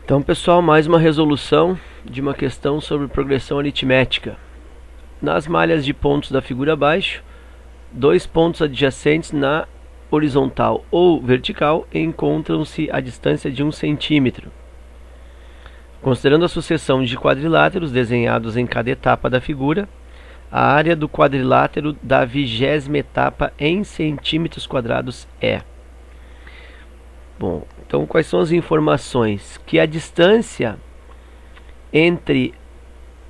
Então, pessoal, mais uma resolução de uma questão sobre progressão aritmética. Nas malhas de pontos da figura abaixo, dois pontos adjacentes na horizontal ou vertical encontram-se à distância de 1 centímetro. Considerando a sucessão de quadriláteros desenhados em cada etapa da figura, a área do quadrilátero da 20ª etapa em centímetros quadrados é... Bom, então quais são as informações? Que a distância entre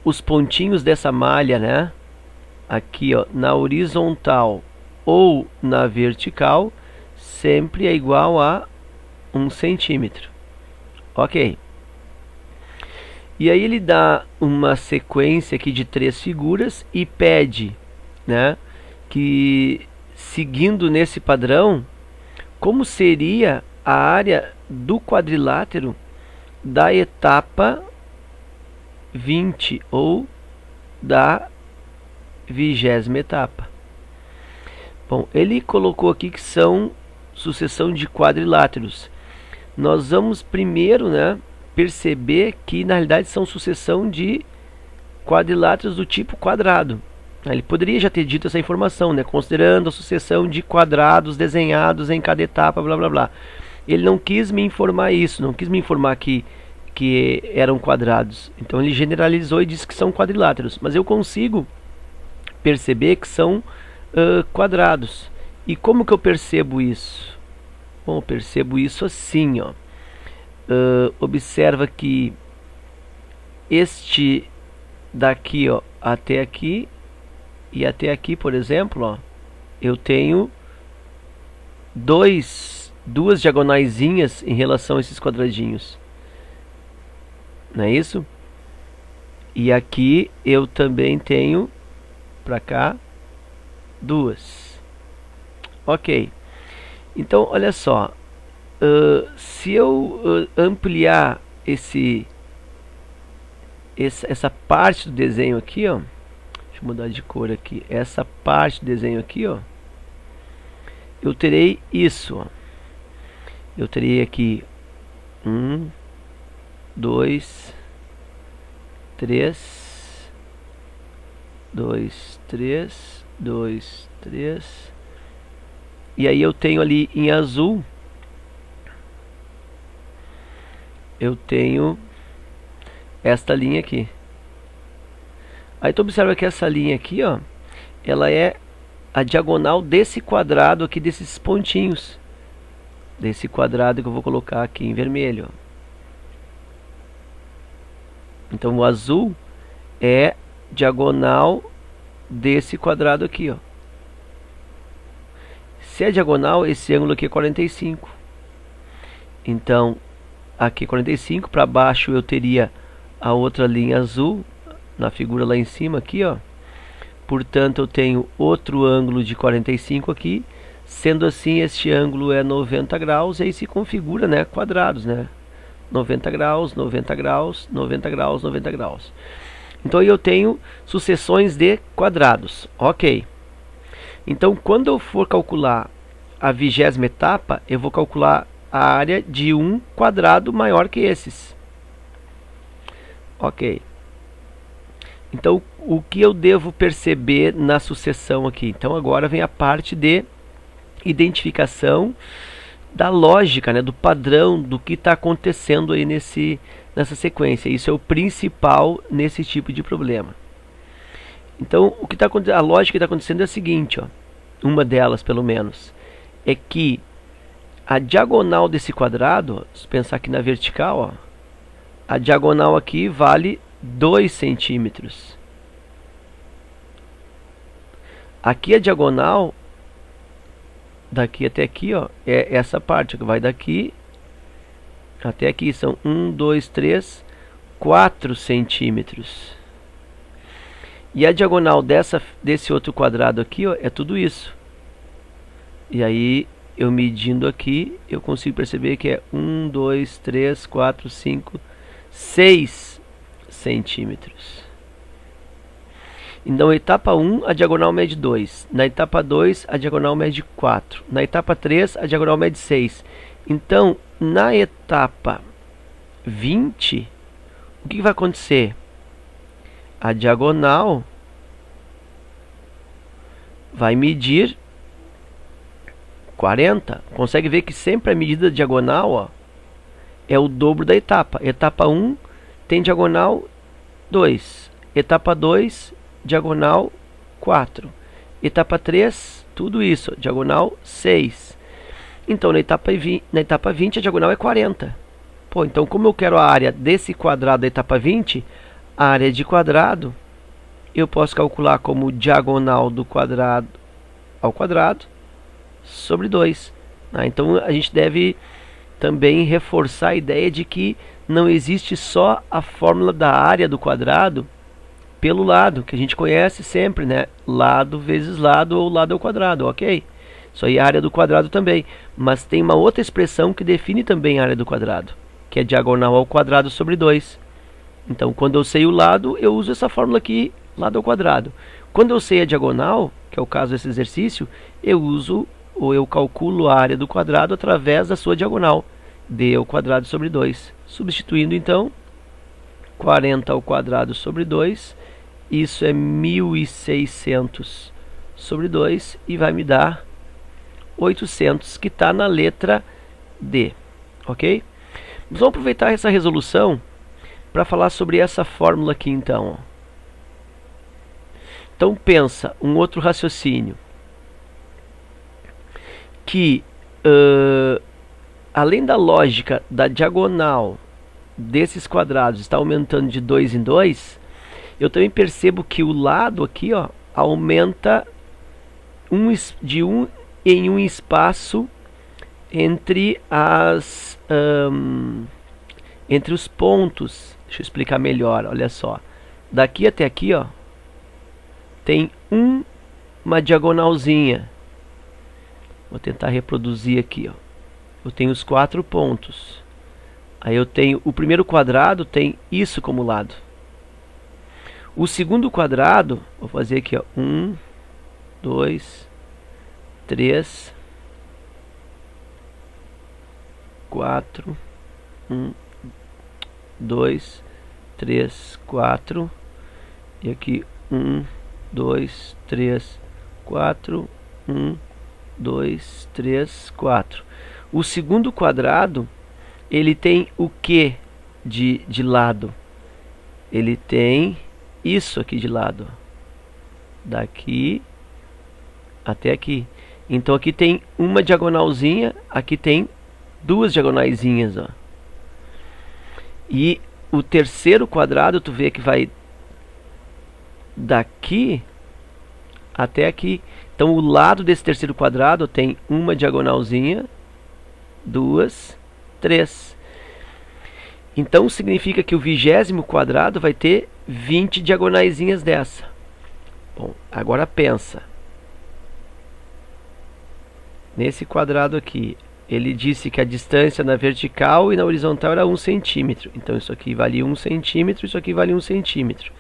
os pontinhos dessa malha, né, aqui ó, na horizontal ou na vertical, sempre é igual a 1 centímetro. Ok. E aí ele dá uma sequência aqui de 3 figuras e pede, né, que seguindo nesse padrão, como seria a área do quadrilátero da etapa 20 ou da 20ª etapa. Bom, ele colocou aqui que são sucessão de quadriláteros. Nós vamos primeiro, né, perceber que na realidade são sucessão de quadriláteros do tipo quadrado. Ele poderia já ter dito essa informação, né, considerando a sucessão de quadrados desenhados em cada etapa, blá blá blá. Ele não quis me informar isso, não quis me informar que eram quadrados. Então ele generalizou e disse que são quadriláteros. Mas eu consigo perceber que são quadrados. E como que eu percebo isso? Bom, eu percebo isso assim, ó. Observa que este daqui, ó, até aqui e até aqui, por exemplo, ó, eu tenho duas diagonaizinhas em relação a esses quadradinhos, não é isso? E aqui eu também tenho para cá duas. Ok, então olha só, se eu ampliar essa parte do desenho aqui, ó, deixa eu mudar de cor aqui, essa parte do desenho aqui, ó, eu terei isso, ó. Eu terei aqui 1, 2, 3, 2, 3, 2, 3. E aí eu tenho ali em azul, eu tenho esta linha aqui. Aí tu observa que essa linha aqui, ó, ela é a diagonal desse quadrado aqui, desses pontinhos. Desse quadrado que eu vou colocar aqui em vermelho. Então o azul é diagonal desse quadrado aqui, ó. Se é diagonal, esse ângulo aqui é 45. Então aqui 45, para baixo eu teria a outra linha azul na figura lá em cima aqui, ó. Portanto eu tenho outro ângulo de 45 aqui. Sendo assim, este ângulo é 90 graus, e aí se configura, né, quadrados, né? 90 graus, 90 graus, 90 graus, 90 graus. Então eu tenho sucessões de quadrados. Ok. Então quando eu for calcular a 20ª etapa, eu vou calcular a área de um quadrado maior que esses. Ok. Então o que eu devo perceber na sucessão aqui? Então agora vem a parte de identificação da lógica, né, do padrão do que está acontecendo aí nessa sequência. Isso é o principal nesse tipo de problema. Então o que a lógica que está acontecendo é a seguinte, ó, uma delas pelo menos, é que a diagonal desse quadrado, ó, se pensar aqui na vertical, ó, a diagonal aqui vale 2 centímetros. Aqui a diagonal daqui até aqui, ó, é essa parte que vai daqui até aqui, são 1, 2, 3, 4 centímetros. E a diagonal desse outro quadrado aqui, ó, é tudo isso. E aí eu medindo aqui, eu consigo perceber que é 1, 2, 3, 4, 5, 6 centímetros. Então, na etapa 1, a diagonal mede 2. Na etapa 2, a diagonal mede 4. Na etapa 3, a diagonal mede 6. Então, na etapa 20, o que vai acontecer? A diagonal vai medir 40. Consegue ver que sempre a medida diagonal, ó, é o dobro da etapa. Etapa 1 tem diagonal 2. Etapa 2, diagonal 4. Etapa 3, tudo isso, diagonal 6. Então, na etapa 20, a diagonal é 40. Pô, então, como eu quero a área desse quadrado da etapa 20, a área de quadrado, eu posso calcular como diagonal do quadrado ao quadrado sobre 2. Então, a gente deve também reforçar a ideia de que não existe só a fórmula da área do quadrado pelo lado, que a gente conhece sempre, né? Lado vezes lado ou lado ao quadrado, ok? Isso aí é a área do quadrado também. Mas tem uma outra expressão que define também a área do quadrado, que é diagonal ao quadrado sobre 2. Então, quando eu sei o lado, eu uso essa fórmula aqui, lado ao quadrado. Quando eu sei a diagonal, que é o caso desse exercício, eu uso ou eu calculo a área do quadrado através da sua diagonal, d ao quadrado sobre 2. Substituindo, então, 40 ao quadrado sobre 2, isso é 1.600 sobre 2 e vai me dar 800, que está na letra D, ok? Vamos aproveitar essa resolução para falar sobre essa fórmula aqui, então. Então, pensa um outro raciocínio, que além da lógica da diagonal desses quadrados está aumentando de 2 em 2, eu também percebo que o lado aqui, ó, aumenta de 1 em 1 espaço entre entre os pontos. Deixa eu explicar melhor, olha só. Daqui até aqui, ó, tem uma diagonalzinha. Vou tentar reproduzir aqui, ó. Eu tenho os 4 pontos. Aí eu tenho o primeiro quadrado, tem isso como lado. O segundo quadrado, vou fazer aqui, ó, 1, 2, 3, 4, 1, 2, 3, 4, e aqui 1, 2, 3, 4, 1, 2, 3, 4. O segundo quadrado, ele tem o que de lado? Ele tem isso aqui de lado, daqui até aqui. Então aqui tem uma diagonalzinha, aqui tem duas diagonaizinhas, ó. E o terceiro quadrado, tu vê que vai daqui até aqui. Então o lado desse terceiro quadrado tem uma diagonalzinha, 2, 3. Então significa que o 20º quadrado vai ter 20 diagonaizinhas dessa. Bom, agora pensa. Nesse quadrado aqui, ele disse que a distância na vertical e na horizontal era 1 centímetro. Então isso aqui vale 1 centímetro, isso aqui vale 1 centímetro.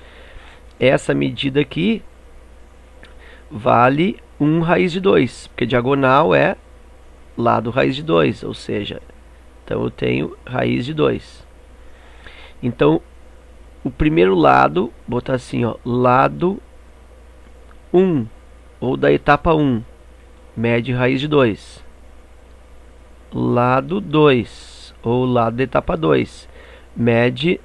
Essa medida aqui vale 1 raiz de 2, porque diagonal é lado raiz de 2, ou seja, então eu tenho raiz de 2. Então, o primeiro lado, botar assim, ó, lado 1, ou da etapa 1, mede raiz de 2. Lado 2, ou lado da etapa 2, mede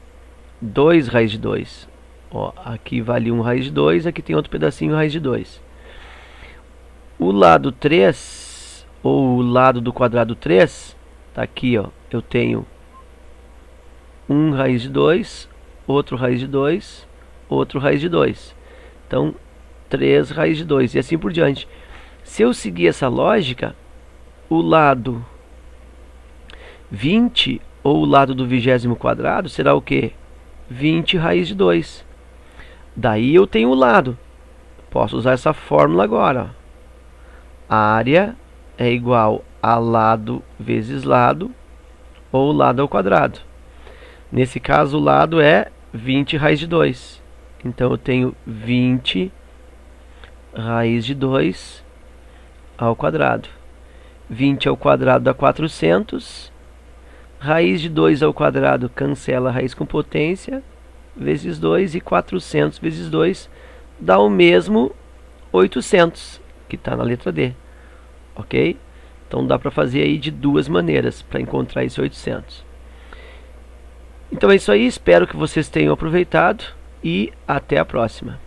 2 raiz de 2. Ó, aqui vale 1 raiz de 2, aqui tem outro pedacinho raiz de 2. O lado 3, ou o lado do quadrado 3, tá aqui, ó, eu tenho 1 raiz de 2, outro raiz de 2, outro raiz de 2. Então, 3 raiz de 2, e assim por diante. Se eu seguir essa lógica, o lado 20, ou o lado do 20º quadrado, será o quê? 20 raiz de 2. Daí eu tenho o lado. Posso usar essa fórmula agora. A área é igual a lado vezes lado, ou lado ao quadrado. Nesse caso, o lado é 20 raiz de 2. Então eu tenho 20 raiz de 2 ao quadrado. 20 ao quadrado dá 400. Raiz de 2 ao quadrado cancela a raiz com potência, vezes 2, e 400 vezes 2 dá o mesmo 800, que está na letra D. Ok? Então dá para fazer aí de duas maneiras para encontrar esse 800. Então é isso aí, espero que vocês tenham aproveitado e até a próxima.